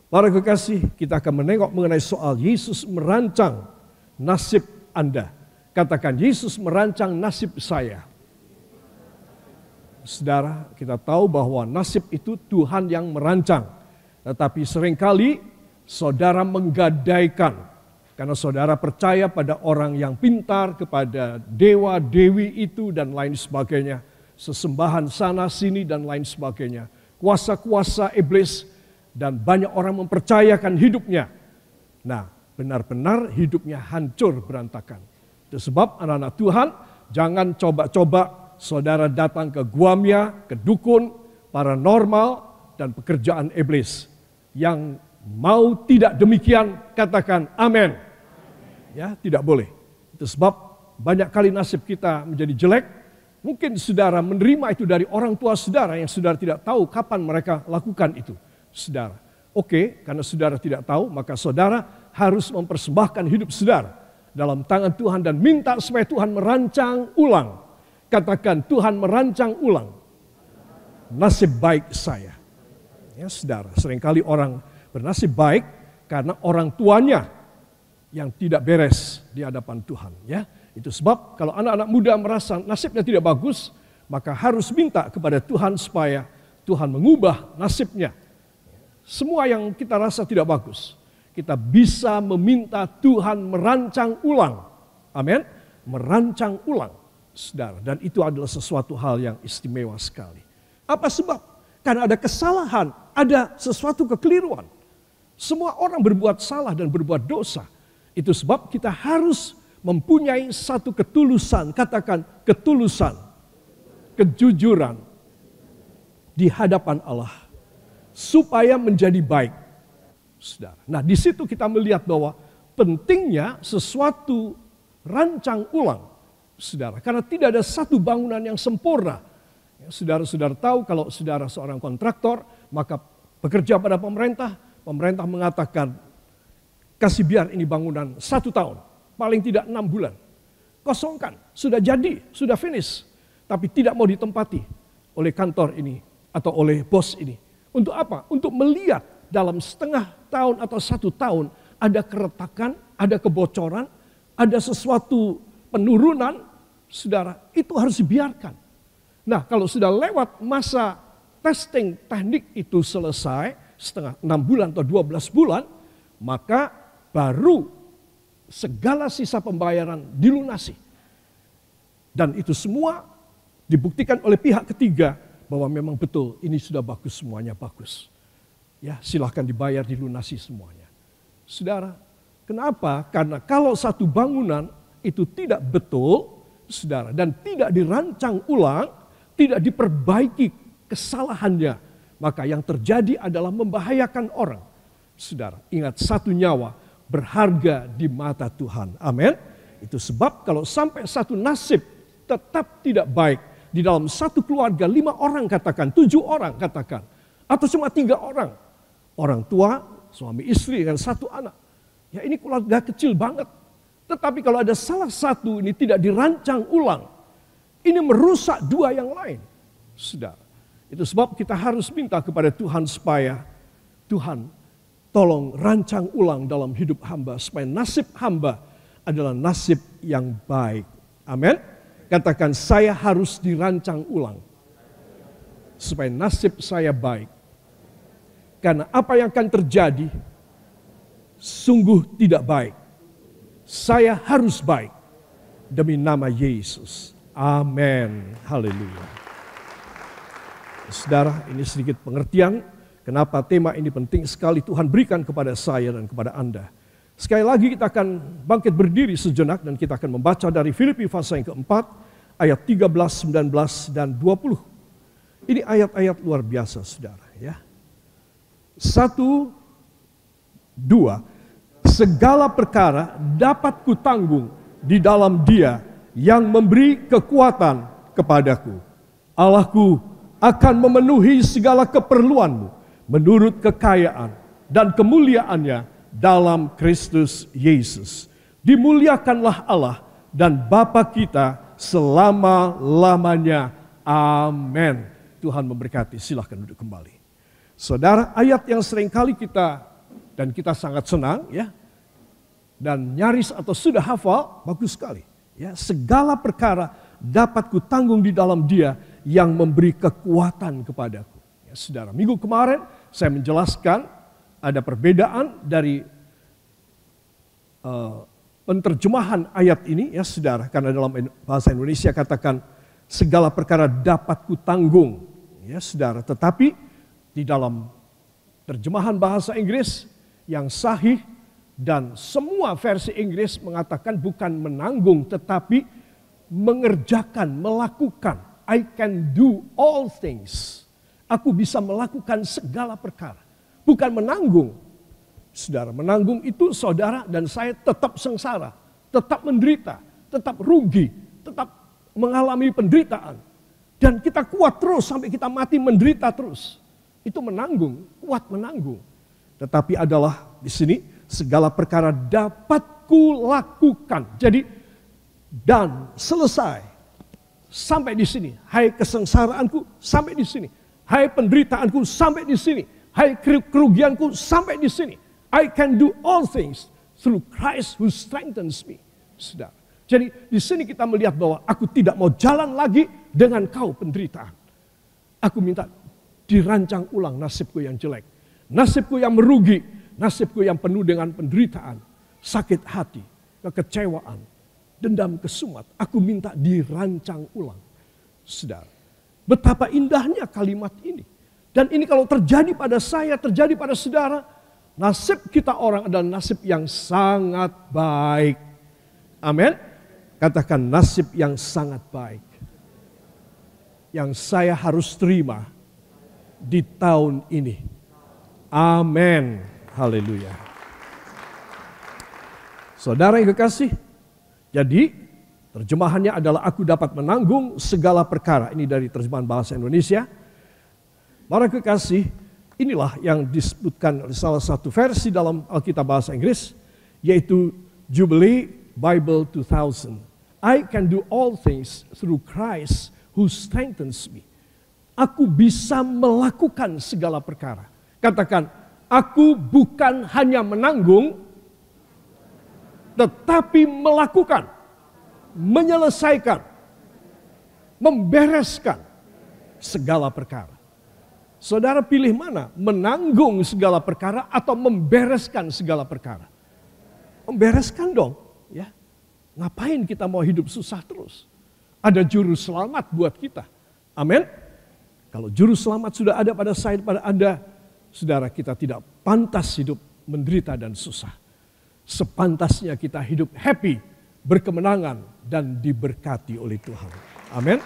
Para kekasih, kita akan menengok mengenai soal Yesus merancang nasib Anda. Katakan, Yesus merancang nasib saya. Saudara, kita tahu bahwa nasib itu Tuhan yang merancang. Tetapi seringkali saudara menggadaikan. Karena saudara percaya pada orang yang pintar, kepada dewa, dewi itu dan lain sebagainya. Sesembahan sana sini dan lain sebagainya. Kuasa-kuasa iblis dan banyak orang mempercayakan hidupnya. Nah, benar-benar hidupnya hancur berantakan. Itu sebab anak-anak Tuhan, jangan coba-coba saudara datang ke guamya, ke dukun, paranormal, dan pekerjaan iblis. Yang mau tidak demikian, katakan amin. Ya, tidak boleh. Itu sebab banyak kali nasib kita menjadi jelek. Mungkin saudara menerima itu dari orang tua saudara yang saudara tidak tahu kapan mereka lakukan itu. Saudara, oke, karena saudara tidak tahu, maka saudara harus mempersembahkan hidup saudara dalam tangan Tuhan dan minta supaya Tuhan merancang ulang. Katakan, Tuhan merancang ulang nasib baik saya. Ya, saudara, seringkali orang bernasib baik karena orang tuanya yang tidak beres di hadapan Tuhan. Ya, itu sebab kalau anak-anak muda merasa nasibnya tidak bagus, maka harus minta kepada Tuhan supaya Tuhan mengubah nasibnya. Semua yang kita rasa tidak bagus, kita bisa meminta Tuhan merancang ulang. Amin. Merancang ulang, saudara. Dan itu adalah sesuatu hal yang istimewa sekali. Apa sebab? Karena ada kesalahan, ada sesuatu kekeliruan. Semua orang berbuat salah dan berbuat dosa. Itu sebab kita harus mempunyai satu ketulusan. Katakan ketulusan, kejujuran di hadapan Allah. Supaya menjadi baik. Saudara. Nah, di situ kita melihat bahwa pentingnya sesuatu rancang ulang. Saudara, karena tidak ada satu bangunan yang sempurna. Saudara-saudara tahu kalau saudara seorang kontraktor, maka bekerja pada pemerintah, pemerintah mengatakan, kasih biar ini bangunan 1 tahun, paling tidak 6 bulan. Kosongkan, sudah jadi, sudah finish. Tapi tidak mau ditempati oleh kantor ini atau oleh bos ini. Untuk apa? Untuk melihat dalam setengah tahun atau 1 tahun ada keretakan, ada kebocoran, ada sesuatu penurunan, saudara, itu harus dibiarkan. Nah, kalau sudah lewat masa testing teknik itu selesai, setengah 6 bulan atau 12 bulan, maka baru segala sisa pembayaran dilunasi. Dan itu semua dibuktikan oleh pihak ketiga bahwa memang betul ini sudah bagus, semuanya bagus. Ya, silahkan dibayar, dilunasi semuanya. Saudara, kenapa? Karena kalau satu bangunan itu tidak betul, saudara, dan tidak dirancang ulang, tidak diperbaiki kesalahannya, maka yang terjadi adalah membahayakan orang. Saudara, ingat satu nyawa berharga di mata Tuhan. Amin. Itu sebab kalau sampai satu nasib tetap tidak baik di dalam satu keluarga, 5 orang katakan, 7 orang katakan, atau cuma 3 orang. Orang tua, suami istri dan 1 anak. Ya, ini keluarga kecil banget. Tetapi kalau ada salah satu ini tidak dirancang ulang, ini merusak 2 yang lain. Saudara, itu sebab kita harus minta kepada Tuhan supaya Tuhan tolong rancang ulang dalam hidup hamba, supaya nasib hamba adalah nasib yang baik. Amin. Katakan, saya harus dirancang ulang supaya nasib saya baik. Karena apa yang akan terjadi sungguh tidak baik. Saya harus baik demi nama Yesus. Amin. Haleluya. Saudara, ini sedikit pengertian kenapa tema ini penting sekali Tuhan berikan kepada saya dan kepada Anda. Sekali lagi kita akan bangkit berdiri sejenak dan kita akan membaca dari Filipi pasal yang keempat, ayat 13, 19, dan 20. Ini ayat-ayat luar biasa, saudara. Ya. 1, 2. Segala perkara dapat kutanggung di dalam Dia yang memberi kekuatan kepadaku. Allahku akan memenuhi segala keperluanmu menurut kekayaan dan kemuliaannya dalam Kristus Yesus. Dimuliakanlah Allah dan Bapa kita selama-lamanya. Amin. Tuhan memberkati. Silahkan duduk kembali. Saudara, ayat yang seringkali kita Dan kita sangat senang ya. Dan nyaris atau sudah hafal, bagus sekali. Ya, segala perkara dapat kutanggung di dalam Dia yang memberi kekuatan kepadaku. Ya, saudara, minggu kemarin saya menjelaskan ada perbedaan dari penterjemahan ayat ini ya saudara. Karena dalam bahasa Indonesia katakan segala perkara dapat kutanggung. Ya saudara, tetapi di dalam terjemahan bahasa Inggris yang sahih dan semua versi Inggris mengatakan bukan menanggung tetapi mengerjakan, melakukan. I can do all things. Aku bisa melakukan segala perkara. Bukan menanggung. Saudara, menanggung itu saudara dan saya tetap sengsara, tetap menderita, tetap rugi, tetap mengalami penderitaan. Dan kita kuat terus sampai kita mati menderita terus. Itu menanggung, kuat menanggung. Tetapi adalah di sini segala perkara dapat kulakukan. Jadi dan selesai sampai di sini. Hai kesengsaraanku sampai di sini. Hai penderitaanku sampai di sini. Hai kerugianku sampai di sini. I can do all things through Christ who strengthens me. Saudara. Jadi di sini kita melihat bahwa aku tidak mau jalan lagi dengan kau penderitaan. Aku minta dirancang ulang nasibku yang jelek. Nasibku yang merugi. Nasibku yang penuh dengan penderitaan. Sakit hati. Kekecewaan. Dendam kesumat. Aku minta dirancang ulang. Saudara. Betapa indahnya kalimat ini. Dan ini kalau terjadi pada saya, terjadi pada saudara, nasib kita orang adalah nasib yang sangat baik. Amin. Katakan nasib yang sangat baik. Yang saya harus terima di tahun ini. Amin. Haleluya. Saudara yang kekasih, jadi terjemahannya adalah aku dapat menanggung segala perkara. Ini dari terjemahan bahasa Indonesia. Para kekasih, inilah yang disebutkan oleh salah satu versi dalam Alkitab bahasa Inggris, yaitu Jubilee Bible 2000. I can do all things through Christ who strengthens me. Aku bisa melakukan segala perkara. Katakan, aku bukan hanya menanggung, tetapi melakukan, menyelesaikan, membereskan segala perkara. Saudara pilih mana? Menanggung segala perkara atau membereskan segala perkara? Membereskan dong. Ya. Ngapain kita mau hidup susah terus? Ada juru selamat buat kita. Amin. Kalau juru selamat sudah ada pada saya, pada Anda, saudara, kita tidak pantas hidup menderita dan susah. Sepantasnya kita hidup happy, berkemenangan, dan diberkati oleh Tuhan. Amin.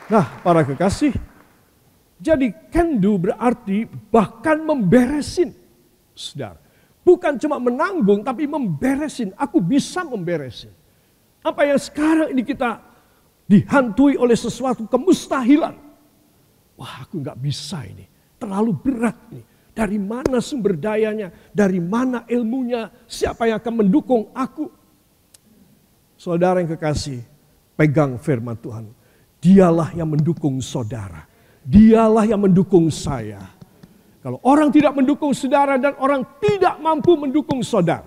Nah, para kekasih, jadi can do berarti bahkan memberesin. Saudara, bukan cuma menanggung tapi memberesin. Aku bisa memberesin. Apa yang sekarang ini kita dihantui oleh sesuatu kemustahilan. Wah, aku nggak bisa ini. Terlalu berat nih. Dari mana sumber dayanya? Dari mana ilmunya? Siapa yang akan mendukung aku? Saudara yang kekasih, pegang firman Tuhan. Dialah yang mendukung saudara. Dialah yang mendukung saya. Kalau orang tidak mendukung saudara dan orang tidak mampu mendukung saudara,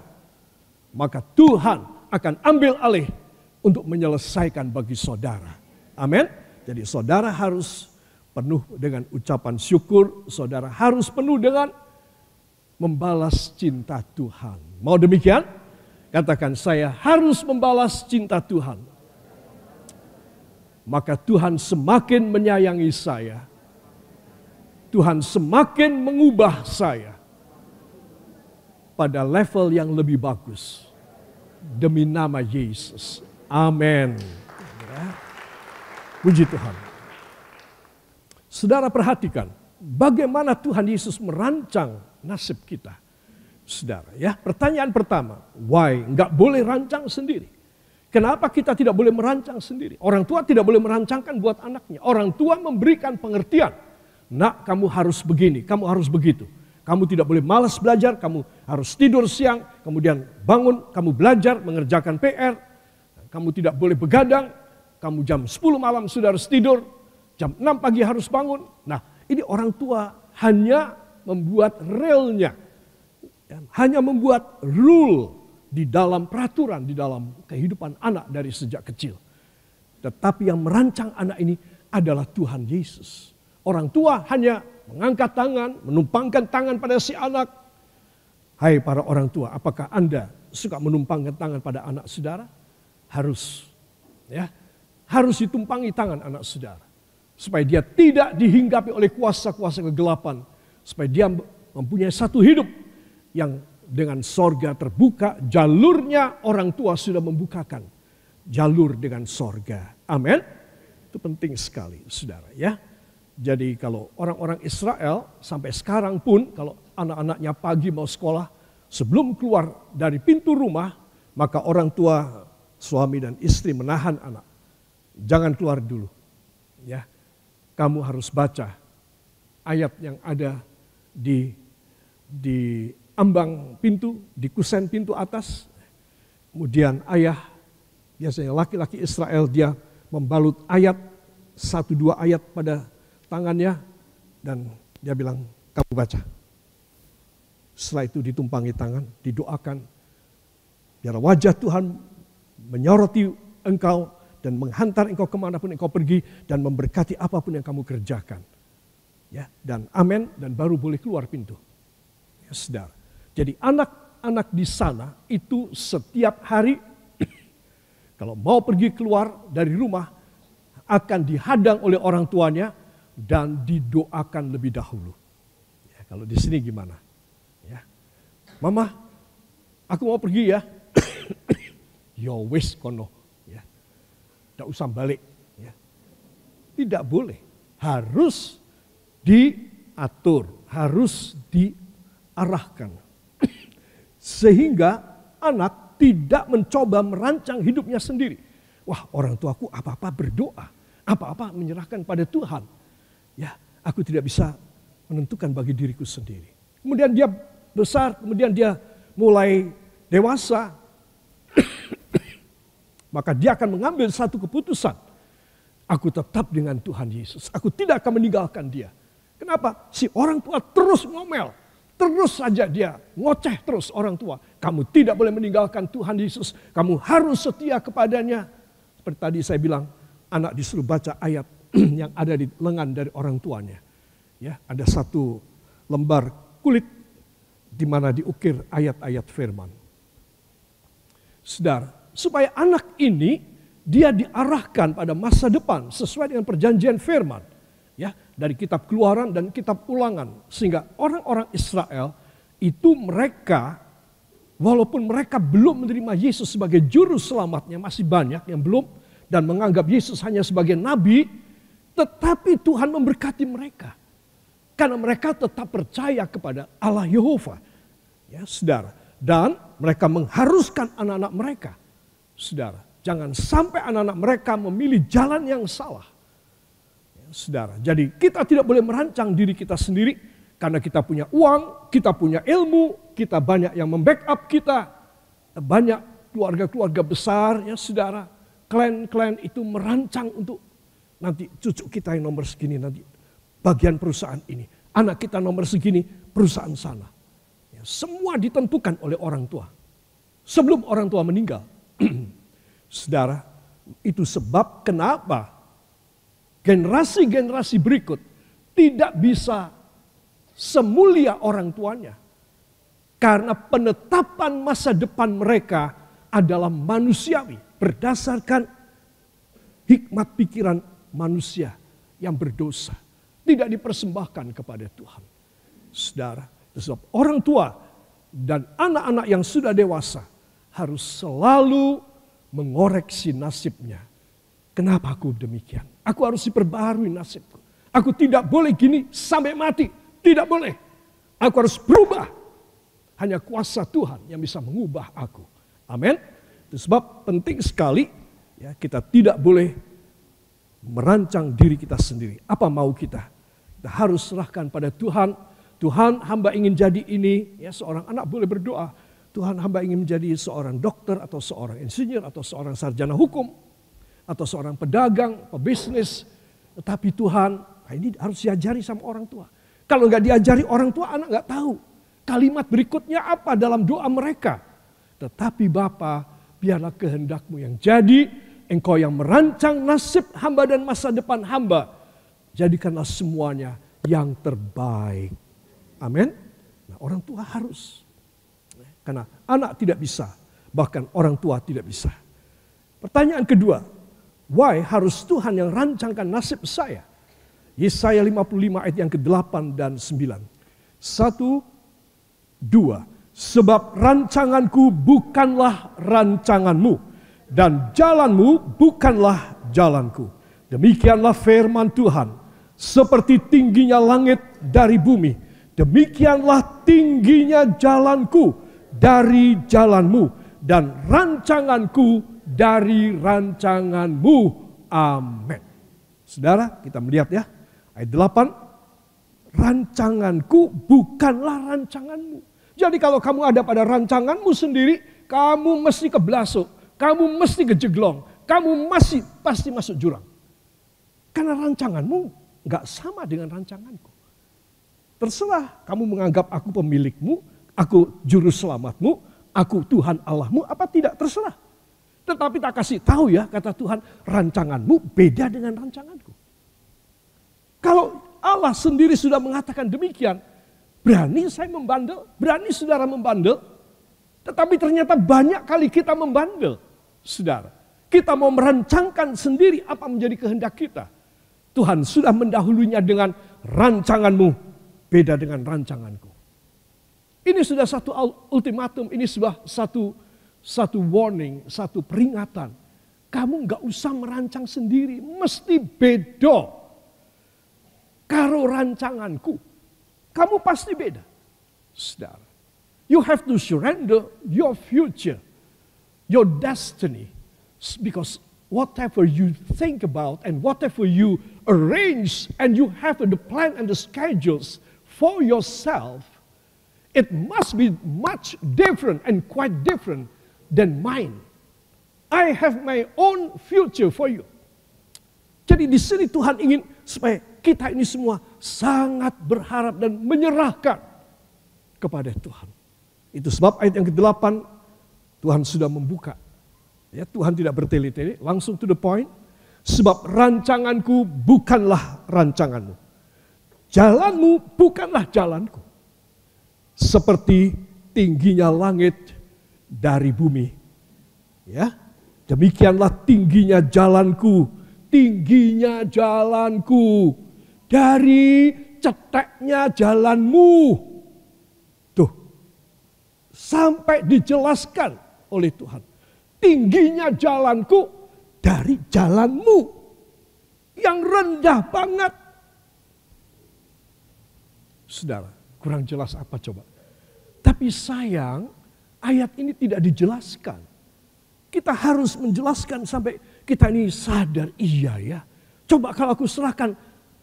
maka Tuhan akan ambil alih untuk menyelesaikan bagi saudara. Amin. Jadi saudara harus penuh dengan ucapan syukur. Saudara harus penuh dengan membalas cinta Tuhan. Mau demikian? Katakan, saya harus membalas cinta Tuhan. Maka Tuhan semakin menyayangi saya. Tuhan semakin mengubah saya pada level yang lebih bagus. Demi nama Yesus. Amin. Puji Tuhan. Saudara perhatikan bagaimana Tuhan Yesus merancang nasib kita. Saudara, ya, pertanyaan pertama, why? Enggak boleh rancang sendiri. Kenapa kita tidak boleh merancang sendiri? Orang tua tidak boleh merancangkan buat anaknya. Orang tua memberikan pengertian. Nak, kamu harus begini, kamu harus begitu. Kamu tidak boleh malas belajar, kamu harus tidur siang, kemudian bangun, kamu belajar, mengerjakan PR. Kamu tidak boleh begadang, kamu jam 10 malam sudah harus tidur, jam 6 pagi harus bangun. Nah, ini orang tua hanya membuat relnya, hanya membuat rule di dalam peraturan, di dalam kehidupan anak dari sejak kecil. Tetapi yang merancang anak ini adalah Tuhan Yesus. Orang tua hanya mengangkat tangan, menumpangkan tangan pada si anak. Hai para orang tua, apakah Anda suka menumpangkan tangan pada anak saudara? Harus. Ya, harus ditumpangi tangan anak saudara. Supaya dia tidak dihinggapi oleh kuasa-kuasa kegelapan. Supaya dia mempunyai satu hidup yang dengan sorga terbuka, jalurnya orang tua sudah membukakan. Jalur dengan sorga. Amin. Itu penting sekali, saudara ya. Jadi kalau orang-orang Israel sampai sekarang pun kalau anak-anaknya pagi mau sekolah, sebelum keluar dari pintu rumah, maka orang tua, suami dan istri menahan anak. Jangan keluar dulu. Ya. Kamu harus baca ayat yang ada di ambang pintu, di kusen pintu atas. Kemudian ayah, biasanya laki-laki Israel, dia membalut ayat, 1-2 ayat pada tangannya, dan dia bilang, kamu baca. Setelah itu ditumpangi tangan, didoakan, biar wajah Tuhan menyoroti engkau, dan menghantar engkau kemanapun engkau pergi, dan memberkati apapun yang kamu kerjakan. Ya, dan amin, dan baru boleh keluar pintu. Ya, saudara. Jadi anak-anak di sana itu setiap hari, kalau mau pergi keluar dari rumah, akan dihadang oleh orang tuanya, dan didoakan lebih dahulu. Ya, kalau di sini gimana? Ya. Mama, aku mau pergi ya. Yo wis kono. Ya. Tidak usah balik. Ya. Tidak boleh. Harus diatur. Harus diarahkan. Sehingga anak tidak mencoba merancang hidupnya sendiri. Wah, orang tuaku apa-apa berdoa. Apa-apa menyerahkan pada Tuhan. Ya, aku tidak bisa menentukan bagi diriku sendiri. Kemudian dia besar, kemudian dia mulai dewasa. Maka dia akan mengambil satu keputusan. Aku tetap dengan Tuhan Yesus. Aku tidak akan meninggalkan dia. Kenapa? Si orang tua terus ngomel. Terus saja dia ngoceh terus orang tua. Kamu tidak boleh meninggalkan Tuhan Yesus. Kamu harus setia kepadanya. Seperti tadi saya bilang, anak disuruh baca ayat yang ada di lengan dari orang tuanya. Ya, ada satu lembar kulit di mana diukir ayat-ayat firman. Saudara, supaya anak ini dia diarahkan pada masa depan sesuai dengan perjanjian firman. Ya, dari kitab Keluaran dan kitab Ulangan, sehingga orang-orang Israel itu mereka, walaupun mereka belum menerima Yesus sebagai juru selamatnya, masih banyak yang belum, dan menganggap Yesus hanya sebagai nabi, tetapi Tuhan memberkati mereka. Karena mereka tetap percaya kepada Allah Yehova. Ya, saudara. Dan mereka mengharuskan anak-anak mereka. Saudara, jangan sampai anak-anak mereka memilih jalan yang salah. Ya, saudara, jadi kita tidak boleh merancang diri kita sendiri. Karena kita punya uang, kita punya ilmu, kita banyak yang membackup kita. Banyak keluarga-keluarga besar, ya saudara. Klan-klan itu merancang untuk nanti cucu kita yang nomor segini, nanti bagian perusahaan ini. Anak kita nomor segini, perusahaan sana. Ya, semua ditentukan oleh orang tua. Sebelum orang tua meninggal. Saudara, itu sebab kenapa generasi-generasi berikut tidak bisa semulia orang tuanya. Karena penetapan masa depan mereka adalah manusiawi. Berdasarkan hikmat pikiran manusia yang berdosa. Tidak dipersembahkan kepada Tuhan. Saudara, sebab orang tua dan anak-anak yang sudah dewasa harus selalu mengoreksi nasibnya. Kenapa aku demikian? Aku harus diperbaharui nasibku. Aku tidak boleh gini sampai mati. Tidak boleh. Aku harus berubah. Hanya kuasa Tuhan yang bisa mengubah aku. Amin. Itu sebab penting sekali ya, kita tidak boleh merancang diri kita sendiri. Apa mau kita? Kita harus serahkan pada Tuhan. Tuhan, hamba ingin jadi ini. Ya, seorang anak boleh berdoa. Tuhan, hamba ingin menjadi seorang dokter atau seorang insinyur atau seorang sarjana hukum atau seorang pedagang, pebisnis. Tetapi Tuhan, ini harus diajari sama orang tua. Kalau nggak diajari orang tua, anak nggak tahu. Kalimat berikutnya apa dalam doa mereka. Tetapi Bapa, biarlah kehendak-Mu yang jadi, Engkau yang merancang nasib hamba dan masa depan hamba. Jadikanlah semuanya yang terbaik. Amin. Nah, orang tua harus. Karena anak tidak bisa, bahkan orang tua tidak bisa. Pertanyaan kedua, why harus Tuhan yang rancangkan nasib saya? Yesaya 55 ayat yang ke-8 dan 9. 1, 2. Sebab rancanganku bukanlah rancanganmu, dan jalanmu bukanlah jalanku. Demikianlah firman Tuhan, seperti tingginya langit dari bumi, demikianlah tingginya jalanku dari jalanmu, dan rancanganku dari rancanganmu. Amin. Saudara, kita melihat ya, ayat 8, rancanganku bukanlah rancanganmu. Jadi kalau kamu ada pada rancanganmu sendiri, kamu mesti keblasok, kamu mesti kejeglong, kamu pasti masuk jurang. Karena rancanganmu gak sama dengan rancanganku. Terserah kamu menganggap aku pemilikmu, aku juru selamatmu, aku Tuhan Allahmu, apa tidak, terserah. Tetapi tak kasih tahu ya, kata Tuhan, rancanganmu beda dengan rancanganku. Kalau Allah sendiri sudah mengatakan demikian, berani saya membandel, berani saudara membandel. Tetapi ternyata banyak kali kita membandel, saudara. Kita mau merancangkan sendiri apa menjadi kehendak kita. Tuhan sudah mendahulunya dengan rancanganmu beda dengan rancanganku. Ini sudah satu ultimatum, ini sudah satu warning, satu peringatan. Kamu gak usah merancang sendiri, mesti beda karo rancanganku. Kamu pasti beda. Saudara, you have to surrender your future, your destiny. Because whatever you think about and whatever you arrange and you have the plan and the schedules for yourself, it must be much different and quite different than mine. I have my own future for you. Jadi di sini Tuhan ingin supaya kita ini semua sangat berharap dan menyerahkan kepada Tuhan. Itu sebab ayat yang ke-8 Tuhan sudah membuka. Ya, Tuhan tidak bertele-tele, langsung to the point. Sebab rancanganku bukanlah rancanganmu. Jalanmu bukanlah jalanku. Seperti tingginya langit dari bumi. Ya, demikianlah tingginya jalanku dari ceteknya jalanmu. Tuh, sampai dijelaskan oleh Tuhan. Tingginya jalanku dari jalanmu yang rendah banget. Saudara, kurang jelas apa coba? Tapi sayang, ayat ini tidak dijelaskan. Kita harus menjelaskan sampai kita ini sadar, iya ya. Coba kalau aku serahkan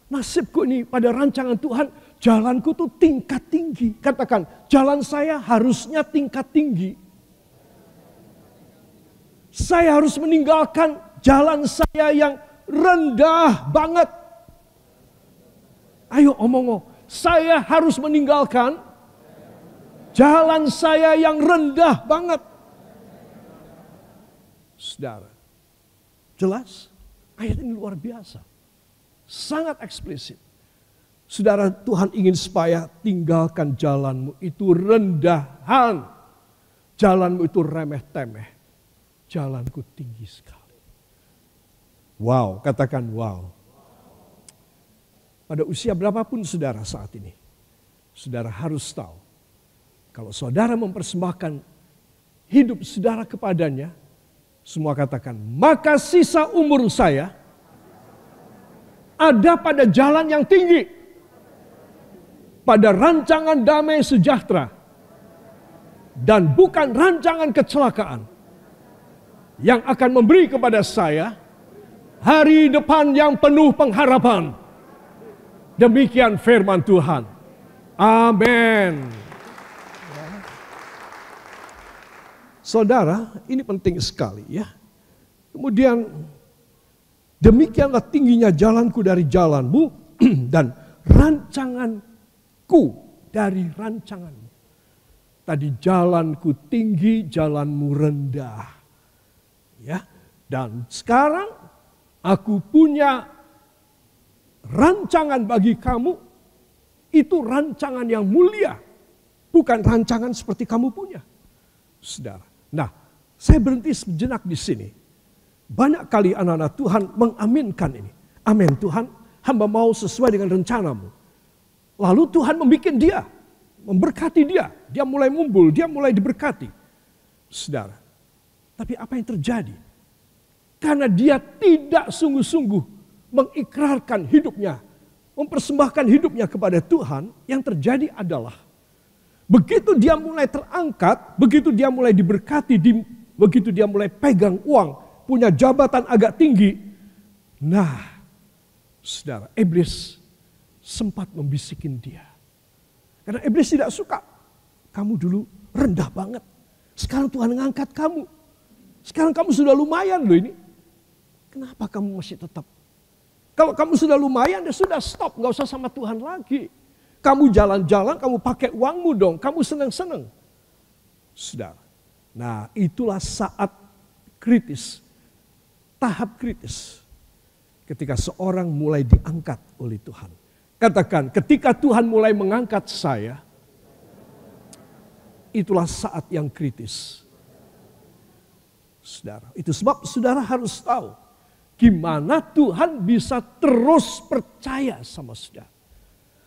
nasibku ini pada rancangan Tuhan, jalanku tuh tingkat tinggi. Katakan, jalan saya harusnya tingkat tinggi. Saya harus meninggalkan jalan saya yang rendah banget. Ayo omong, saya harus meninggalkan jalan saya yang rendah banget. Saudara, jelas ayat ini luar biasa. Sangat eksplisit. Saudara, Tuhan ingin supaya tinggalkan jalanmu itu rendahan. Jalanmu itu remeh-temeh. Jalanku tinggi sekali. Wow, katakan wow. Pada usia berapapun saudara saat ini, saudara harus tahu. Kalau saudara mempersembahkan hidup saudara kepadanya, semua katakan, maka sisa umur saya ada pada jalan yang tinggi. Pada rancangan damai sejahtera. Dan bukan rancangan kecelakaan. Yang akan memberi kepada saya hari depan yang penuh pengharapan. Demikian firman Tuhan. Amin. Saudara, ini penting sekali ya. Kemudian, demikianlah tingginya jalanku dari jalanmu dan rancangan aku dari rancanganmu. Tadi jalanku tinggi, jalanmu rendah. Ya, dan sekarang aku punya rancangan bagi kamu, itu rancangan yang mulia, bukan rancangan seperti kamu punya, saudara. Nah, saya berhenti sejenak di sini. Banyak kali anak-anak Tuhan mengaminkan ini. Amin Tuhan, hamba mau sesuai dengan rencanamu. Lalu Tuhan membuat dia, memberkati dia. Dia mulai mumbul, dia mulai diberkati. Saudara, tapi apa yang terjadi? Karena dia tidak sungguh-sungguh mengikrarkan hidupnya, mempersembahkan hidupnya kepada Tuhan, yang terjadi adalah begitu dia mulai terangkat, begitu dia mulai diberkati, begitu dia mulai pegang uang, punya jabatan agak tinggi. Nah, saudara, iblis sempat membisikin dia. Karena iblis tidak suka. Kamu dulu rendah banget. Sekarang Tuhan mengangkat kamu. Sekarang kamu sudah lumayan loh ini. Kenapa kamu masih tetap? Kalau kamu sudah lumayan, ya sudah stop. Gak usah sama Tuhan lagi. Kamu jalan-jalan, kamu pakai uangmu dong. Kamu senang-senang. Saudara. Nah, itulah saat kritis. Tahap kritis. Ketika seorang mulai diangkat oleh Tuhan. Katakan, ketika Tuhan mulai mengangkat saya, itulah saat yang kritis. Saudara, itu sebab saudara harus tahu gimana Tuhan bisa terus percaya sama saudara.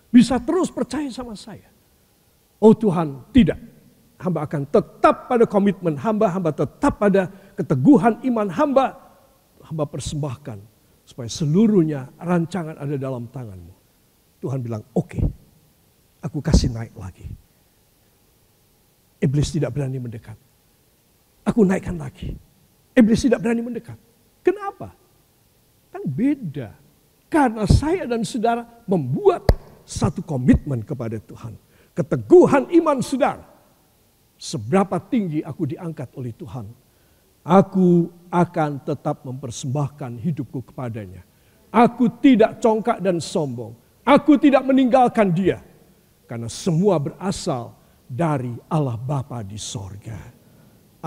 Bisa terus percaya sama saya. Oh Tuhan, tidak. Hamba akan tetap pada komitmen hamba tetap pada keteguhan iman hamba persembahkan. Supaya seluruhnya rancangan ada dalam tanganmu. Tuhan bilang, oke, aku kasih naik lagi. Iblis tidak berani mendekat. Aku naikkan lagi. Iblis tidak berani mendekat. Kenapa? Kan beda. Karena saya dan saudara membuat satu komitmen kepada Tuhan. Keteguhan iman saudara. Seberapa tinggi aku diangkat oleh Tuhan. Aku akan tetap mempersembahkan hidupku kepadanya. Aku tidak congkak dan sombong. Aku tidak meninggalkan dia. Karena semua berasal dari Allah Bapa di sorga.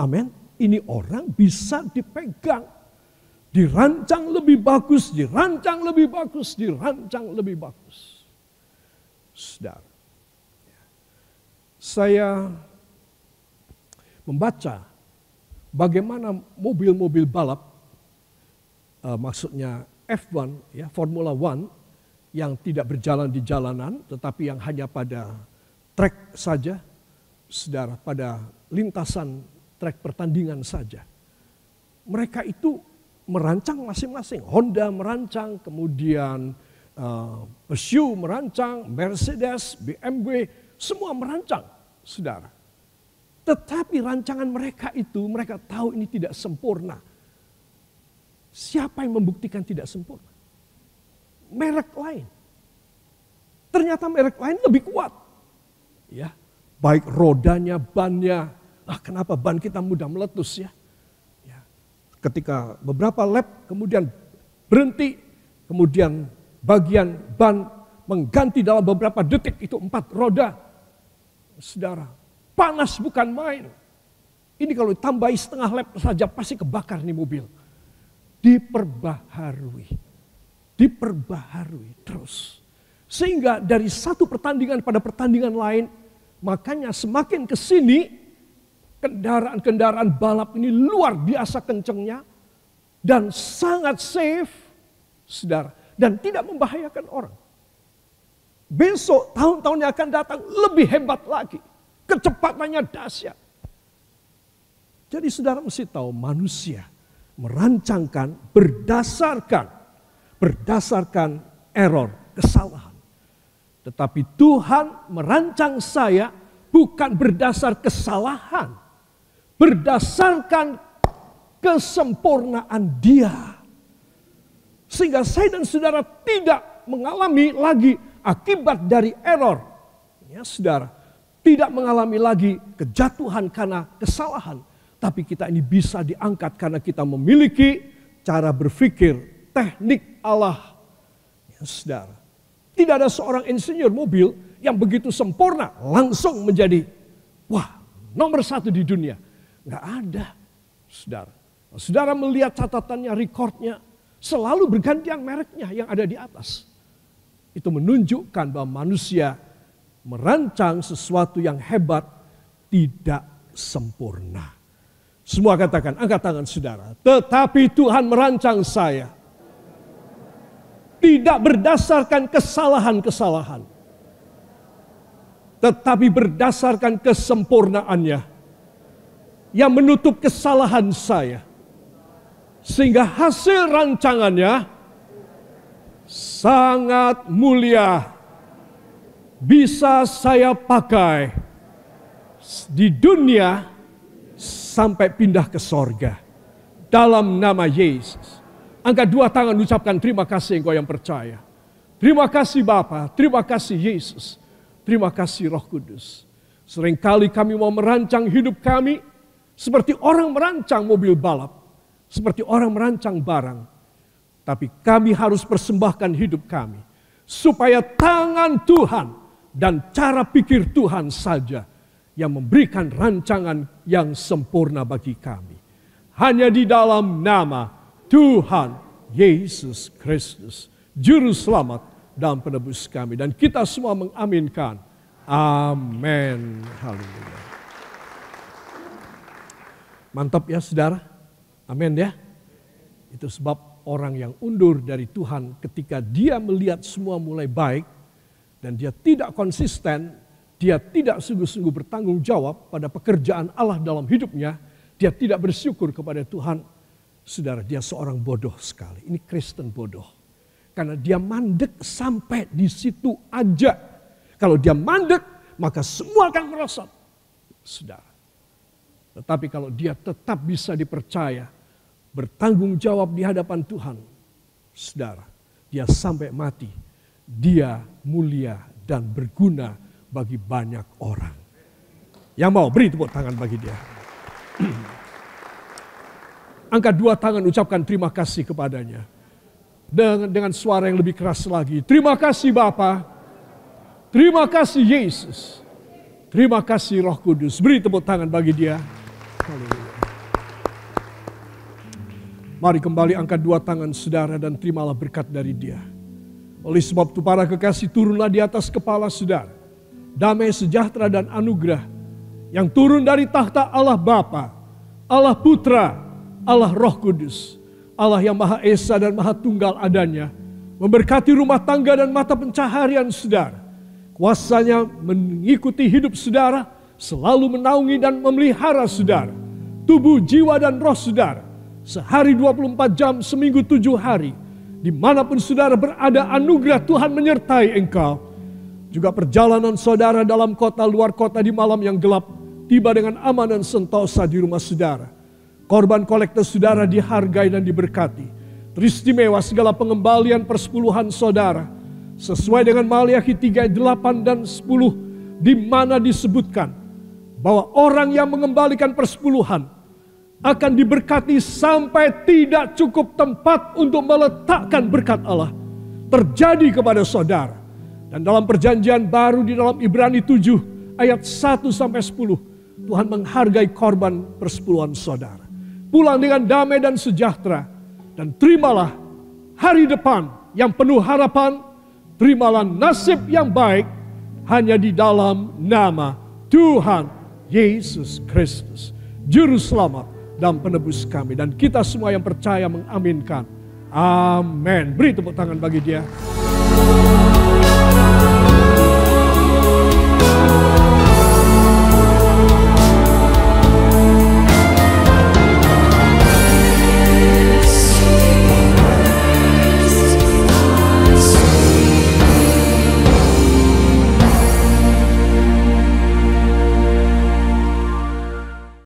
Amin. Ini orang bisa dipegang. Dirancang lebih bagus, dirancang lebih bagus, dirancang lebih bagus. Saudara, saya membaca bagaimana mobil-mobil balap, maksudnya F1, ya, Formula One, yang tidak berjalan di jalanan, tetapi yang hanya pada trek saja, saudara, pada lintasan trek pertandingan saja. Mereka itu merancang masing-masing. Honda merancang, kemudian Peugeot merancang, Mercedes, BMW, semua merancang, saudara. Tetapi rancangan mereka itu, mereka tahu ini tidak sempurna. Siapa yang membuktikan tidak sempurna? Merek lain. Ternyata merek lain lebih kuat. Ya, baik rodanya, bannya. Kenapa ban kita mudah meletus ya? Ketika beberapa lap kemudian berhenti, kemudian bagian ban mengganti dalam beberapa detik, itu 4 roda. Saudara, panas bukan main. Ini kalau ditambahi setengah lap saja pasti kebakar nih mobil. Diperbaharui terus. Sehingga dari satu pertandingan pada pertandingan lain, makanya semakin ke sini kendaraan-kendaraan balap ini luar biasa kencengnya dan sangat safe, saudara, dan tidak membahayakan orang. Besok tahun-tahun yang akan datang lebih hebat lagi, kecepatannya dahsyat. Jadi saudara mesti tahu manusia merancangkan berdasarkan error, kesalahan. Tetapi Tuhan merancang saya bukan berdasar kesalahan, berdasarkan kesempurnaan Dia. Sehingga saya dan saudara tidak mengalami lagi akibat dari error. Ya saudara, tidak mengalami lagi kejatuhan karena kesalahan. Tapi kita ini bisa diangkat karena kita memiliki cara berpikir, teknik Allah. Ya saudara, tidak ada seorang insinyur mobil yang begitu sempurna langsung menjadi wah nomor 1 di dunia. Nggak ada, saudara. Saudara melihat catatannya, rekornya, selalu bergantian mereknya yang ada di atas. Itu menunjukkan bahwa manusia merancang sesuatu yang hebat tidak sempurna. Semua katakan, angkat tangan saudara. Tetapi Tuhan merancang saya. Tidak berdasarkan kesalahan-kesalahan. Tetapi berdasarkan kesempurnaannya. Yang menutup kesalahan saya. Sehingga hasil rancangannya sangat mulia. Bisa saya pakai di dunia sampai pindah ke sorga. Dalam nama Yesus. Angkat 2 tangan, ucapkan terima kasih engkau yang percaya. Terima kasih Bapa, terima kasih Yesus. Terima kasih Roh Kudus. Seringkali kami mau merancang hidup kami seperti orang merancang mobil balap. Seperti orang merancang barang. Tapi kami harus persembahkan hidup kami. Supaya tangan Tuhan dan cara pikir Tuhan saja yang memberikan rancangan yang sempurna bagi kami. Hanya di dalam nama Tuhan Yesus Kristus, Juru Selamat dan Penebus kami. Dan kita semua mengaminkan. Amin. Haleluya. Mantap ya saudara. Amin ya. Itu sebab orang yang undur dari Tuhan ketika dia melihat semua mulai baik. Dan dia tidak konsisten. Dia tidak sungguh-sungguh bertanggung jawab pada pekerjaan Allah dalam hidupnya. Dia tidak bersyukur kepada Tuhan. Saudara, dia seorang bodoh sekali. Ini Kristen bodoh. Karena dia mandek sampai di situ aja. Kalau dia mandek, maka semua akan merosot. Saudara. Tetapi kalau dia tetap bisa dipercaya, bertanggung jawab di hadapan Tuhan. Saudara, dia sampai mati. Dia mulia dan berguna bagi banyak orang. Yang mau beri tepuk tangan bagi dia. Angkat 2 tangan, ucapkan terima kasih kepadanya. Dengan suara yang lebih keras lagi. Terima kasih Bapa. Terima kasih Yesus. Terima kasih Roh Kudus. Beri tepuk tangan bagi dia. Haleluya. Mari kembali angkat 2 tangan saudara dan terimalah berkat dari dia. Oleh sebab itu para kekasih, turunlah di atas kepala saudara. Damai, sejahtera dan anugerah yang turun dari tahta Allah Bapa, Allah Putra, Allah Roh Kudus, Allah yang Maha Esa dan Maha Tunggal adanya, memberkati rumah tangga dan mata pencaharian saudara. Kuasanya mengikuti hidup saudara, selalu menaungi dan memelihara saudara. Tubuh, jiwa dan roh saudara. Sehari 24 jam, seminggu 7 hari. Dimanapun saudara berada, anugerah Tuhan menyertai engkau. Juga perjalanan saudara dalam kota, luar kota, di malam yang gelap, tiba dengan aman dan sentosa di rumah saudara. Korban kolektor saudara dihargai dan diberkati. Teristimewa segala pengembalian persepuluhan saudara. Sesuai dengan Maliaki 3 ayat 8 dan 10. Di mana disebutkan bahwa orang yang mengembalikan persepuluhan akan diberkati sampai tidak cukup tempat untuk meletakkan berkat Allah. Terjadi kepada saudara. Dan dalam perjanjian baru di dalam Ibrani 7 ayat 1 sampai 10. Tuhan menghargai korban persepuluhan saudara. Pulang dengan damai dan sejahtera. Dan terimalah hari depan yang penuh harapan. Terimalah nasib yang baik. Hanya di dalam nama Tuhan Yesus Kristus, Juru Selamat dan Penebus kami. Dan kita semua yang percaya mengaminkan. Amin. Beri tepuk tangan bagi dia.